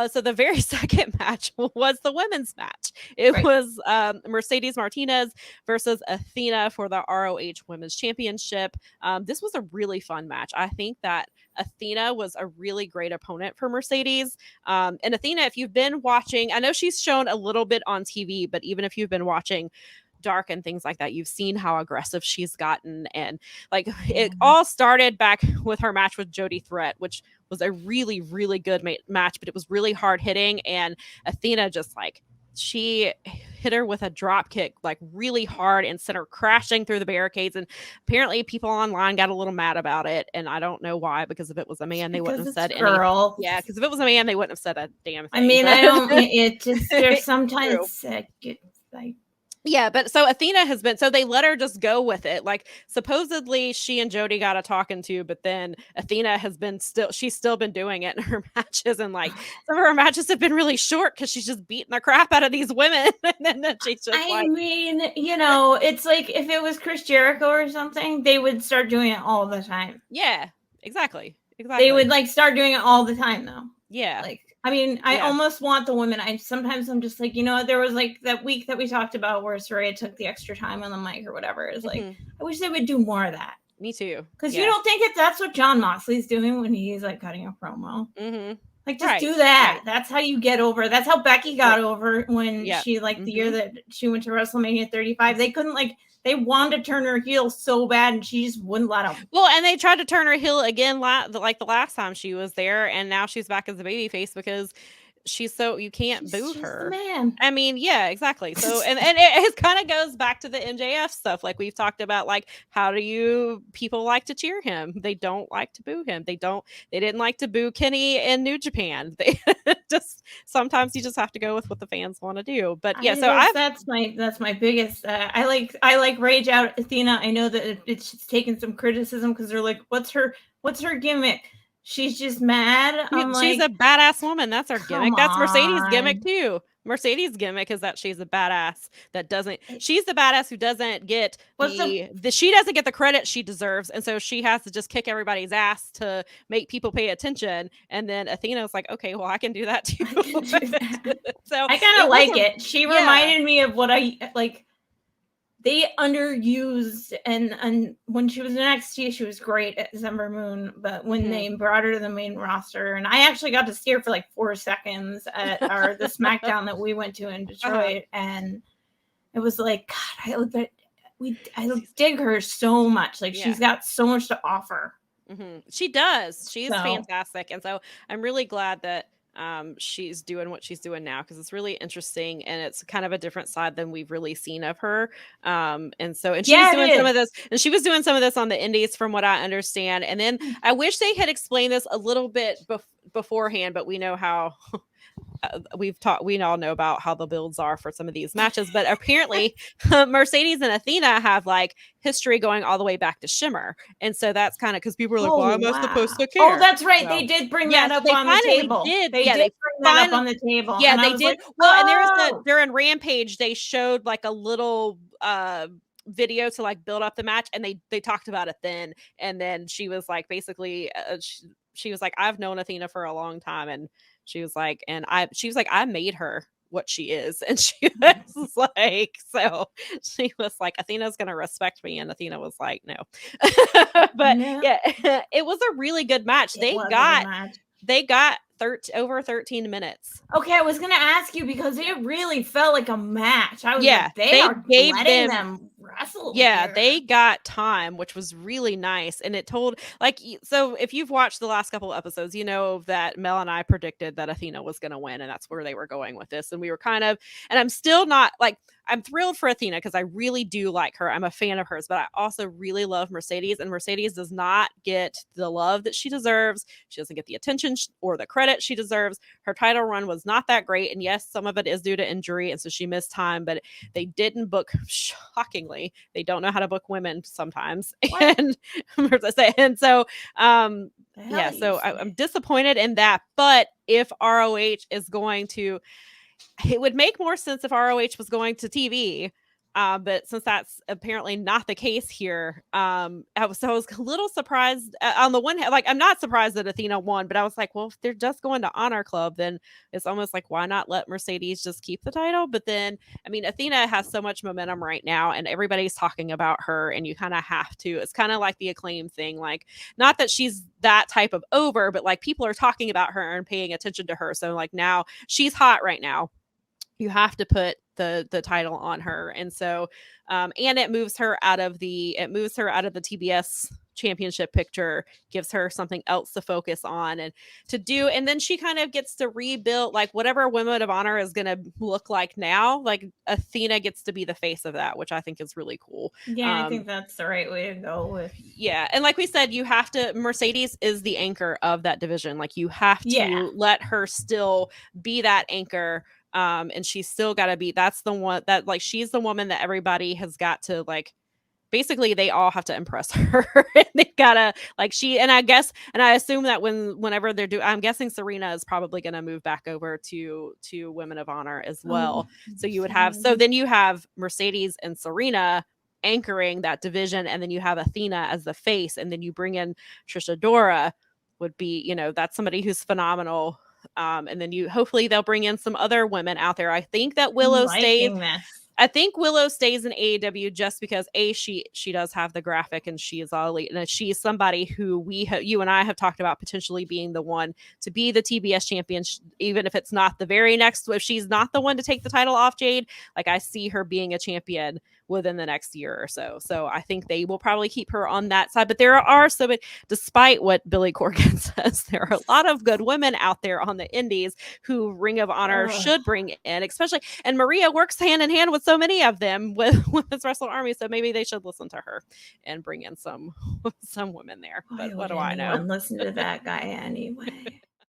So the very second match was the women's match. It was Mercedes Martinez versus Athena for the ROH Women's Championship. This was a really fun match. I think that Athena was a really great opponent for Mercedes. And Athena, if you've been watching, I know she's shown a little bit on TV, but even if you've been watching Dark and things like that, you've seen how aggressive she's gotten. And like it all started back with her match with Jody Threat, which was a really, really good match, but it was really hard hitting. And Athena just like, she hit her with a drop kick like really hard and sent her crashing through the barricades. And apparently people online got a little mad about it. And I don't know why, because if it was a man, they wouldn't have said anything. Yeah, because if it was a man, they wouldn't have said a damn thing. I mean, I don't, it just, there's sometimes like, yeah, but so Athena has been, so they let her just go with it. Like supposedly she and Jody got a talking to, but then Athena has been she's still been doing it in her matches. And like some of her matches have been really short because she's just beating the crap out of these women. And then she's just I mean, you know, it's like if it was Chris Jericho or something, they would start doing it all the time. Yeah, exactly. They would like start doing it all the time though. Yeah. Like, I mean, I almost want the women. Sometimes I'm just like, you know, there was like that week that we talked about where Saraya took the extra time on the mic or whatever. It's like, I wish they would do more of that. Me too. Because you don't think that's what Jon Moxley's doing when he's like cutting a promo. Like, just do that. That's how you get over. That's how Becky got over when she, like, the year that she went to WrestleMania 35. They couldn't, like, they wanted to turn her heel so bad, and she just wouldn't let them. Well, and they tried to turn her heel again, like the last time she was there, and now she's back as a babyface because she's so you can't boo her. Man, I mean, yeah, exactly. So, and it kind of goes back to the MJF stuff, like we've talked about. Like, how do people like to cheer him? They don't like to boo him. They didn't like to boo Kenny in New Japan. They just sometimes you just have to go with what the fans want to do. But yeah, that's my biggest. I like Rage Out Athena. I know that it's taken some criticism because they're like, what's her gimmick? She's just mad. She's a badass woman. That's her gimmick. That's Mercedes' gimmick too. Mercedes' gimmick is that she's a badass she's the badass who doesn't get she doesn't get the credit she deserves. And so she has to just kick everybody's ass to make people pay attention. And then Athena's like, okay, well, I can do that too. So I kind of like it. She reminded me of what I like. They underused and when she was in NXT, she was great at Ember Moon, but when they brought her to the main roster, and I actually got to see her for like 4 seconds at the SmackDown that we went to in Detroit, and it was like, God, I dig her so much. Like she's got so much to offer. She does. She's fantastic, and so I'm really glad that she's doing what she's doing now because it's really interesting and it's kind of a different side than we've really seen of her. And she was doing some of this, and she was doing some of this on the indies from what I understand. And then I wish they had explained this a little bit beforehand, but we know how we all know about how the builds are for some of these matches, but apparently Mercedes and Athena have like history going all the way back to Shimmer. And so that's kind of because people are like, why am I supposed to care? Oh, that's right. They did bring that up on the table. They did bring that up on the table. Yeah, they did. Like, well, and during Rampage, they showed like a little video to like build up the match, and they talked about it then. And then she was like, basically, she was like, I've known Athena for a long time, and she was like, I made her what she is. And she was like, so she was like, Athena's gonna respect me, and Athena was like, no. But yeah, it was a really good match. They got over 13 minutes. Okay, I was gonna ask you because it really felt like a match. I was like, they are letting them wrestle. Yeah, here. They got time, which was really nice. And it told, like, so if you've watched the last couple of episodes, you know that Mel and I predicted that Athena was gonna win, and that's where they were going with this. And we were kind of, and I'm still not like, I'm thrilled for Athena because I really do like her. I'm a fan of hers, but I also really love Mercedes, and Mercedes does not get the love that she deserves. She doesn't get the attention or the credit she deserves. Her title run was not that great, and yes, some of it is due to injury, and so she missed time, but they didn't book, shockingly, they don't know how to book women sometimes. And so yeah, so I'm disappointed in that. But if ROH is going to, it would make more sense if ROH was going to TV, But since that's apparently not the case here, I was a little surprised. On the one hand, like I'm not surprised that Athena won, but I was like, well, if they're just going to Honor Club, then it's almost like why not let Mercedes just keep the title? But then, I mean, Athena has so much momentum right now, and everybody's talking about her, and you kind of have to. It's kind of like the Acclaim thing, like not that she's that type of over, but like people are talking about her and paying attention to her. So like now she's hot right now, you have to put the title on her. And so and it moves her out of the TBS championship picture, gives her something else to focus on and to do, and then she kind of gets to rebuild like whatever Women of Honor is going to look like now. Like Athena gets to be the face of that, which I think is really cool. Yeah, I think that's the right way to go with. Yeah, and like we said, you have to, Mercedes is the anchor of that division. Like you have to let her still be that anchor. And she's still got to be, that's the one that like she's the woman that everybody has got to like, basically they all have to impress her. They've gotta like and I assume that whenever they're I'm guessing Serena is probably gonna move back over to Women of Honor as well. So you would have, so then you have Mercedes and Serena anchoring that division, and then you have Athena as the face, and then you bring in Trisha Dora, would be, you know, that's somebody who's phenomenal. And then hopefully they'll bring in some other women out there. I think that Willow stays. I think Willow stays in AEW just because she does have the graphic and she is all elite, and she's somebody who you and I have talked about potentially being the one to be the TBS champion, even if it's not the very next. If she's not the one to take the title off Jade, like I see her being a champion within the next year or so. So I think they will probably keep her on that side. But there are despite what Billy Corgan says, there are a lot of good women out there on the indies who Ring of Honor should bring in, especially, and Maria works hand in hand with so many of them with Women's Wrestle Army. So maybe they should listen to her and bring in some women there. But what do I know? Listen to that guy anyway.